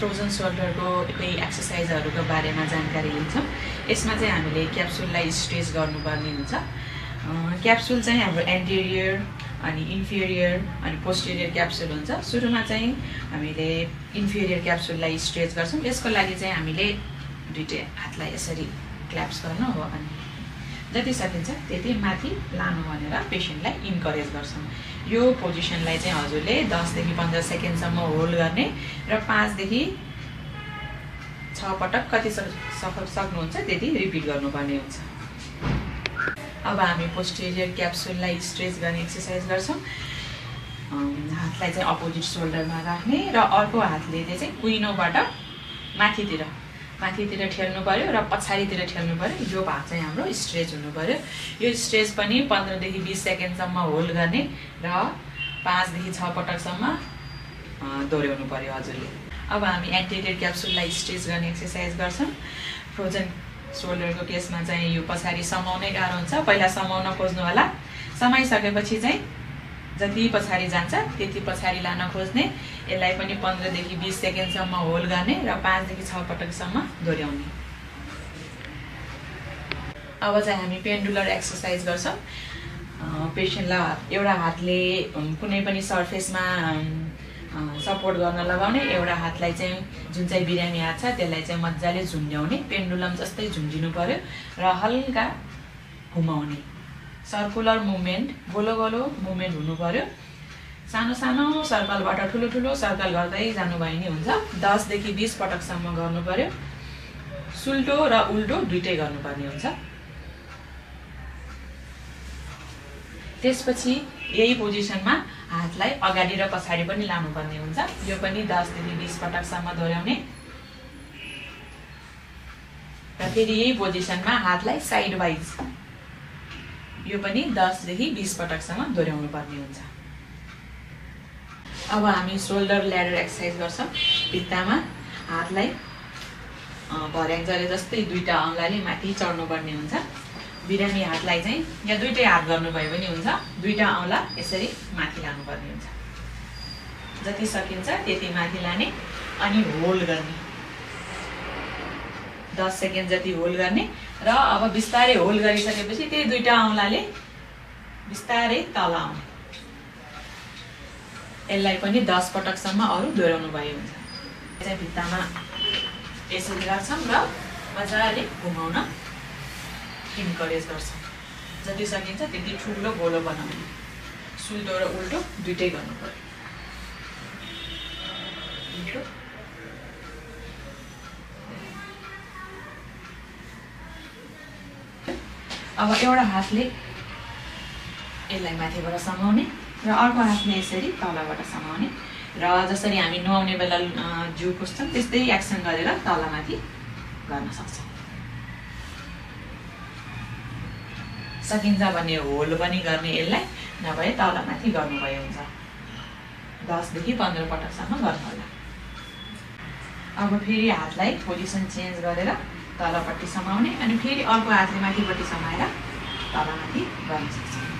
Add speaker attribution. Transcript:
Speaker 1: Frozen सोल्डरको केही एक्सर्साइजहरूको बारेमा जानकारी लिन्छौँ। यसमा चाहिँ हामीले क्याप्सुललाई स्ट्रेच गर्नुपर्ने हुन्छ। क्याप्सुल चाहिँ हाम्रो एन्टेरियर अनि इन्फेरियर अनि पोस्टेरियर क्याप्सुल हुन्छ। सुरुमा चाहिँ हामीले इन्फेरियर क्याप्सुललाई स्ट्रेच गर्छौँ। यसको लागि चाहिँ हामीले दुईटै हातलाई यसरी क्ल्याप्स गर्नु हो अनि जति सकिन्छ त्यति माथि लानु भनेर पेसेन्टलाई इन्करेज गर्छौँ। यो पोजिसनलाई चाहिँ हजुरले 10 देखि 15 सेकेन्डसम्म होल्ड गर्ने र 5 देखि 6 पटक कति सक्नुहुन्छ त्यति रिपिट गर्नुपर्ने हुन्छ। अब हामी पोस्टेरियर क्याप्सुललाई स्ट्रेच गर्ने एक्सर्साइज गर्छौँ। हातलाई चाहिँ अपोजिट सोल्डरमा राख्ने र अर्को हातले चाहिँ कुइनोबाट माथितिर ठेल्नु पर्यो र पछाडितिर ठेल्नु पर्यो। यो भाग चाहिँ हाम्रो स्ट्रेच हुनु पर्यो। यो स्ट्रेच पनि 15 देखि 20 सेकेन्डसम्म होल्ड गर्ने र 5 देखि 6 पटकसम्म दोहोऱ्याउनु पर्यो हजुरले। अब हामी एन्टेरियर क्याप्सुललाई स्ट्रेच गर्ने एक्सर्साइज गर्छौँ। फ्रोजन सोल्डरको केसमा चाहिँ यो पछाडि समाउनै गाह्रो हुन्छ। पहिला समाउन खोज्नु होला, समाइसकेपछि चाहिँ जति पछाडि जान्छ त्यति पछाडि लान खोज्ने। यसलाई पनि 15 देखि 20 सेकेन्डसम्म होल्ड गर्ने र 5 देखि 6 पटकसम्म दोहोऱ्याउने। अब चाहिँ हामी पेन्डुलर एक्सर्साइज गर्छौँ। पेसेन्टलाई एउटा हातले कुनै पनि सर्फेसमा सपोर्ट गर्न लगाउने, एउटा हातलाई चाहिँ जुन चाहिँ बिरामी हात छ त्यसलाई चाहिँ मजाले झुन्ड्याउने, पेन्डुलम जस्तै झुन्डिनु पर्यो र हल्का घुमाउने। सर्कुलर मुभमेन्ट, गोलो गोलो मुभमेन्ट हुनु पर्यो। सानो सानो सर्कलबाट ठुलो ठुलो सर्कल गर्दै जानुभयो नि हुन्छ। 10 देखि 20 पटकसम्म गर्नु पर्यो। सुल्टो र उल्टो दुइटै गर्नुपर्ने हुन्छ। त्यसपछि यही पोजिसनमा हातलाई अगाडि र पछाडि पनि लानुपर्ने हुन्छ। यो पनि 10 देखि 20 पटकसम्म दोहोऱ्याउने र फेरि यही पोजिसनमा हातलाई साइड वाइज यो पनि 10 देखि 20 पटकसम्म दोहोऱ्याउनु पर्ने हुन्छ। अब हामी सोल्डर ल्याडर एक्सर्साइज गर्छौँ। भित्तामा हातलाई भर्याङ जरे जस्तै दुईटा औँलाले माथि चढ्नुपर्ने हुन्छ। बिरामी हातलाई चाहिँ या दुईटै हात गर्नुभयो पनि हुन्छ। दुईटा औँला यसरी माथि लानुपर्ने हुन्छ। जति सकिन्छ त्यति माथि लाने अनि होल्ड गर्ने। 10 सेकेन्ड जति होल्ड गर्ने र अब बिस्तारै होल्ड गरिसकेपछि त्यही दुईटा औँलाले बिस्तारै तल आउने। यसलाई पनि 10 पटकसम्म अरू दोहोऱ्याउनु भयो हुन्छ। चाहिँ भित्तामा यसरी राख्छौँ र मजाले घुमाउन इन्करेज गर्छौँ। जति सकिन्छ त्यति ठुलो गोलो बनाउने। सुल्टो र उल्टो दुइटै गर्नु पर्यो। उल्टो अब एउटा हातले यसलाई माथिबाट समाउने र अर्को हातले यसरी तलबाट समाउने र जसरी हामी नुहाउने बेला जिउ पुस्छौँ त्यस्तै एक्सन गरेर तलमाथि गर्न सक्छौँ। सकिन्छ भने होल्ड पनि गर्ने, यसलाई नभए तलमाथि गर्नुभयो हुन्छ। 10 देखि 15 पटकसम्म गर्नु होला। अब फेरि हातलाई पोजिसन चेन्ज गरेर तलपट्टि समाउने अनि फेरि अर्को हातले माथिपट्टि समाएर तलमाथि गर्न सक्छौँ।